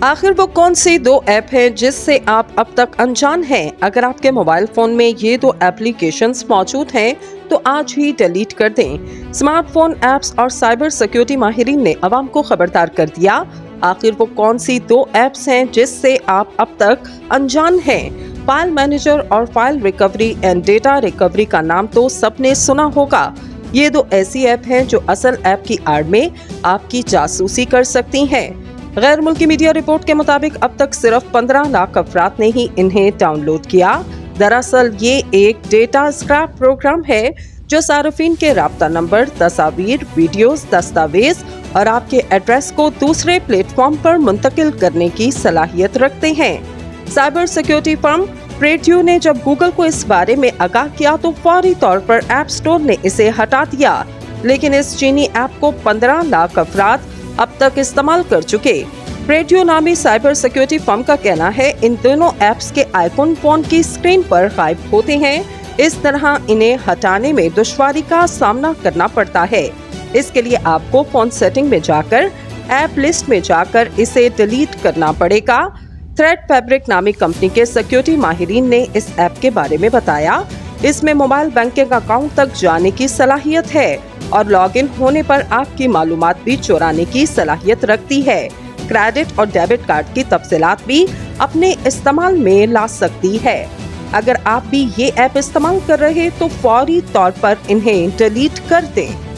आखिर वो कौन सी दो ऐप हैं जिससे आप अब तक अनजान हैं? अगर आपके मोबाइल फोन में ये दो एप्लीकेशंस मौजूद हैं तो आज ही डिलीट कर दें। स्मार्टफोन ऐप्स और साइबर सिक्योरिटी माहिरीन ने अवाम को खबरदार कर दिया। आखिर वो कौन सी दो ऐप्स हैं जिससे आप अब तक अनजान हैं? फाइल मैनेजर और file recovery and data recovery का नाम तो सबने सुना होगा। ये दो ऐसी ऐप हैं जो असल ऐप की आड़ में आपकी जासूसी कर सकती हैं। गैर मुल्की मीडिया रिपोर्ट के मुताबिक अब तक सिर्फ 15 लाख अफराद ने ही इन्हें डाउनलोड किया। दरअसल ये एक डेटा स्क्रैप प्रोग्राम है जो सार्फिन के राब्ता नंबर, तस्वीर, वीडियोस, दस्तावेज और आपके एड्रेस को दूसरे प्लेटफॉर्म पर मुंतकिल करने की सलाहियत रखते हैं। साइबर सिक्योरिटी फर्म प्रेट्यू ने जब गूगल को इस बारे में आगाह किया तो फौरी तौर पर ऐप स्टोर ने इसे हटा दिया, लेकिन इस चीनी ऐप को 15 लाख अफराद अब तक इस्तेमाल कर चुके। प्रेट्यू नामी साइबर सिक्योरिटी फर्म का कहना है इन दोनों ऐप्स के आइकॉन फोन की स्क्रीन पर गायब होते हैं। इस तरह इन्हें हटाने में दुश्वारी का सामना करना पड़ता है। इसके लिए आपको फोन सेटिंग में जाकर ऐप लिस्ट में जाकर इसे डिलीट करना पड़ेगा। थ्रेड फैब्रिक नामी कंपनी के सिक्योरिटी माहिरीन ने इस ऐप के बारे में बताया। इसमें मोबाइल बैंकिंग अकाउंट तक जाने की सलाहियत है और लॉगिन होने पर आपकी मालूमात भी चुराने की सलाहियत रखती है। क्रेडिट और डेबिट कार्ड की तफसीलात भी अपने इस्तेमाल में ला सकती है। अगर आप भी ये ऐप इस्तेमाल कर रहे तो फौरी तौर पर इन्हें डिलीट कर दें।